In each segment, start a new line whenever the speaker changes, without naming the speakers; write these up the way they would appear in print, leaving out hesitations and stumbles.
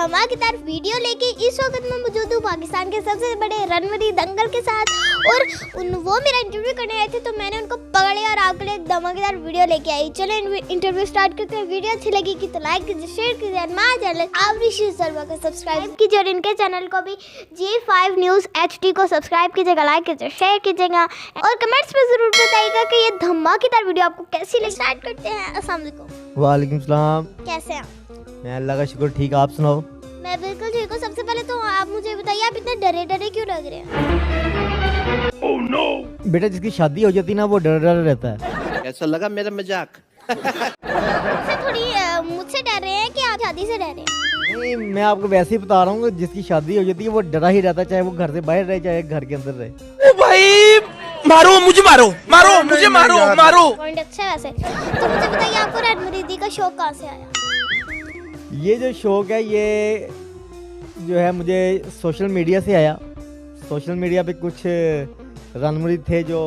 धमाकेदार वीडियो लेके इस वक्त मैं मौजूद हूँ पाकिस्तान के सबसे बड़े रणवीर दंगल के साथ और वो मेरा इंटरव्यू करने आए थे, तो मैंने उनको पकड़े और आपके लिए एक धमाकेदार वीडियो लेके आई। चलो इंटरव्यू स्टार्ट करते हैं। वीडियो अच्छी लगी कि तो लाइक कीजिए, शेयर कीजिए, हमारे चैनल आवृषि सर्वा को सब्सक्राइब कीजिए और इनके चैनल को भी G5 न्यूज़ HD को सब्सक्राइब कीजिएगा, लाइक कीजिए, शेयर कीजिएगा और कमेंट्स में जरूर बताइएगा कि ये धमाकेदार वीडियो आपको कैसी लगी। स्टार्ट करते हैं। अस्सलाम वालेकुम।
वालेकुम सलाम।
कैसे हैं?
मैं अल्लाह का शुक्र ठीक, आप सुनाओ।
मैं बिल्कुल ठीक हूँ। सबसे पहले तो आप मुझे बताइए, आप इतने डरे डरे क्यों लग रहे हैं?
oh, no! बेटा जिसकी शादी हो जाती ना वो डर डर रहता है।
कैसा लगा मेरा मजाक?
मुझसे डर रहे हैं कि आप शादी से डर रहे हैं?
नहीं, मैं आपको वैसे ही बता रहा हूँ, जिसकी शादी हो जाती है वो डरा ही रहता है, चाहे वो घर से बाहर रहे चाहे घर के अंदर रहे।
ओ भाई मारो मुझे, मारो मारो मुझे, मारो मारो।
पॉइंट अच्छा है वैसे। तो मुझे बताइए, आपको रणवीर का शौक कहाँ से आया?
ये जो शौक है ये जो है मुझे सोशल मीडिया से आया। सोशल मीडिया पे कुछ रणवीर थे जो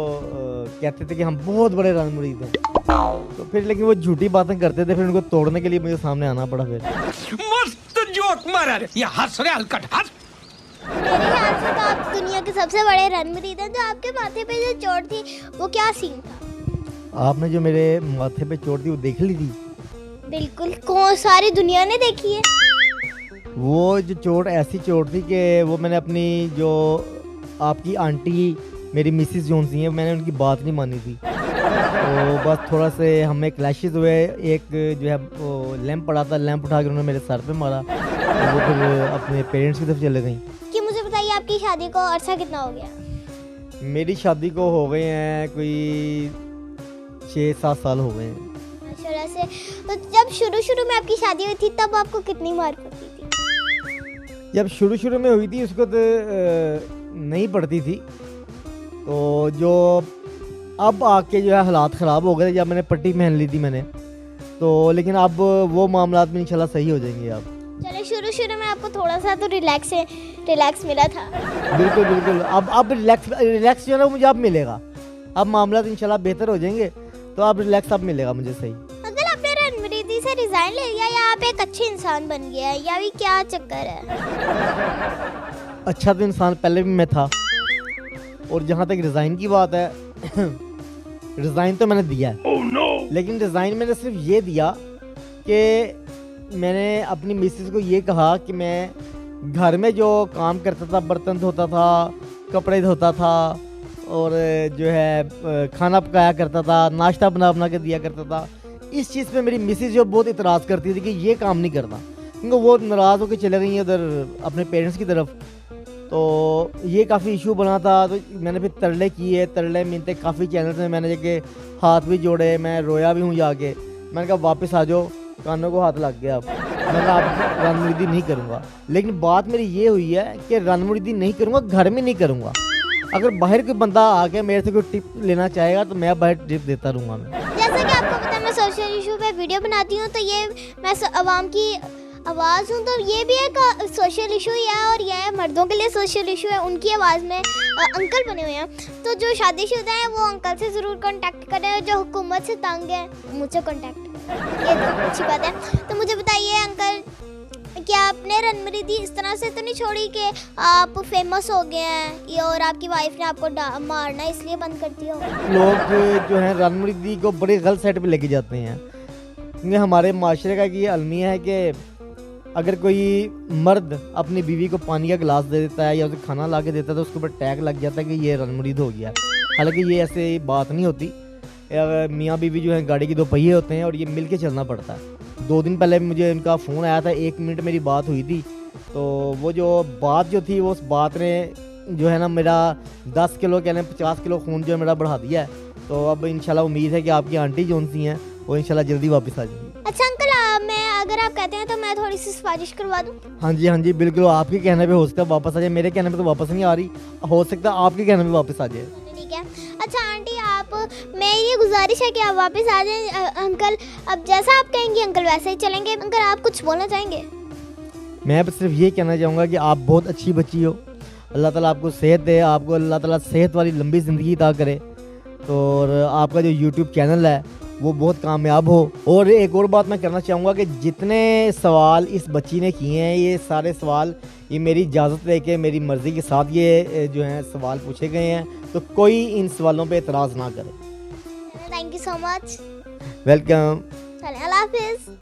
कहते थे कि हम बहुत बड़े रणवीर थे, तो फिर लेकिन वो झूठी बातें करते थे, फिर उनको तोड़ने के लिए मुझे सामने आना पड़ा। फिर
मस्त जोक मारा रे, ये हंस रहे हलकट हंस।
मेरे ख्याल से तो आप दुनिया के सबसे बड़े रणवीर हैं। जो आपके माथे पे जो चोट थी वो क्या सीन था?
आपने जो मेरे माथे पे चोट थी वो देख ली थी?
बिल्कुल, कौन सारी दुनिया ने देखी है।
वो जो चोट ऐसी चोट थी कि वो मैंने अपनी जो आपकी आंटी मेरी मिसिस जोन सी हैं, मैंने उनकी बात नहीं मानी थी, तो बस थोड़ा से हमें क्लैशेस हुए। एक जो है वो लैंप पड़ा था, लैंप उठा कर उन्होंने मेरे सर पे मारा, तो वो फिर अपने पेरेंट्स की तरफ चले गई।
कि मुझे बताइए, आपकी शादी को अरसा कितना हो गया?
मेरी शादी को हो गए हैं कोई 6-7 साल हो गए हैं।
माशाल्लाह से। तो जब शुरू में आपकी शादी हुई थी तब आपको कितनी मार पड़ती थी?
जब शुरू में हुई थी उसको तो नहीं पड़ती थी, तो जो अब आके जो है हालात ख़राब हो गए, जब मैंने पट्टी पहन ली थी मैंने, तो लेकिन अब वो मामलात में इंशाल्लाह सही हो जाएंगे। अब
चले, शुरू में आपको थोड़ा सा तो रिलैक्स मिला था।
बिल्कुल अब रिलैक्स जो है ना मुझे अब मिलेगा। अब मामलात इंशाल्लाह बेहतर हो जाएंगे, तो अब रिलैक्स अब मिलेगा मुझे सही।
अंकल, आपने रणवीर से रिजाइन ले लिया या आप एक अच्छे इंसान बन गया है, या भी क्या चक्कर है?
अच्छा तो इंसान पहले भी मैं था, और जहाँ तक रिजाइन की बात है रिजाइन तो मैंने दिया है। oh, no! लेकिन रिजाइन मैंने सिर्फ ये दिया कि मैंने अपनी मिसेस को ये कहा कि मैं घर में जो काम करता था, बर्तन धोता था, कपड़े धोता था और जो है खाना पकाया करता था, नाश्ता बना के दिया करता था, इस चीज़ पे मेरी मिसेस जो बहुत इतराज़ करती थी कि ये काम नहीं करता, क्योंकि वो नाराज़ होकर चले गई उधर अपने पेरेंट्स की तरफ, तो ये काफ़ी इशू बना था। तो मैंने फिर तरले किए, तरले मिलते काफ़ी चैनल्स में मैंने जाके हाथ भी जोड़े, मैं रोया भी हूँ जाके। मैंने कहा वापस आ जाओ, कानों को हाथ लग गया। अब मैंने कहा अब रणवीर नहीं करूँगा, लेकिन बात मेरी ये हुई है कि रणवीर नहीं करूँगा, घर में नहीं करूँगा। अगर बाहर कोई बंदा आके मेरे से कोई टिप लेना चाहेगा तो मैं बाहर टिप देता रहूँगा। मैं
जैसा कि आपको पता है मैं सोशल इशू पे वीडियो बनाती हूँ, तो ये मैं आवाम की आवाज़ हूँ, तो ये भी एक सोशल इशू ही है और यह मर्दों के लिए सोशल इशू है। उनकी आवाज़ में अंकल बने हुए हैं, तो जो शादीशुदा हैं वो अंकल से ज़रूर कांटेक्ट करें, जो हुकूमत से तंग है मुझे कांटेक्ट करें, ये तो अच्छी बात है। तो मुझे बताइए अंकल, क्या आपने रणवीर इस तरह से तो नहीं छोड़ी कि आप फेमस हो गए हैं और आपकी वाइफ ने आपको मारना इसलिए बंद कर दिया?
लोग जो है रणवीर को बड़े गलत साइड पे लेके जाते हैं, क्योंकि हमारे माशरे का ये अलमिया है कि अगर कोई मर्द अपनी बीवी को पानी का गिलास दे देता है या उसे खाना ला के देता है तो उसके ऊपर टैग लग जाता है कि ये रणवीर हो गया। हालांकि ये ऐसे बात नहीं होती। मियाँ बीवी जो है गाड़ी के 2 पहिए होते हैं और ये मिल के चलना पड़ता है। 2 दिन पहले मुझे उनका फ़ोन आया था, 1 मिनट मेरी बात हुई थी, तो वो जो बात जो थी वो उस बात ने जो है ना मेरा 10 किलो कहने 50 किलो खून जो है मेरा बढ़ा दिया है। तो अब इंशाल्लाह उम्मीद है कि आपकी आंटी जोन सी हैं वो इंशाल्लाह जल्दी वापस आ जाएंगी।
अच्छा अंकल, मैं अगर आप कहते हैं तो मैं थोड़ी सी सिफारिश करवा दूं?
हाँ जी बिल्कुल, आपके कहने पे हो सकता है वापस आ जाए, मेरे कहने पे तो वापस नहीं आ रही, हो सकता है आपके कहने पे वापस आ जाए।
ठीक है। अच्छा आंटी, आप मैं ये गुजारिश है कि आप वापस आ जाएं। अंकल, अब जैसा आप कहेंगे अंकल वैसे ही चलेंगे। अंकल, आप कुछ बोलना चाहेंगे?
मैं बस सिर्फ ये कहना चाहूँगा कि आप बहुत अच्छी बच्ची हो, अल्लाह ताला आपको सेहत दे, आपको अल्लाह ताला सेहत वाली लंबी ज़िंदगी अता करे। तो और आपका जो यूट्यूब चैनल है वो बहुत कामयाब हो। और एक और बात मैं करना चाहूँगा कि जितने सवाल इस बच्ची ने किए हैं, ये सारे सवाल ये मेरी इजाज़त लेके मेरी मर्ज़ी के साथ ये जो हैं सवाल पूछे गए हैं, तो कोई इन सवालों पे एतराज़ ना करे।
Thank you so much.
Welcome.
चलें, अल्लाह हाफिज़।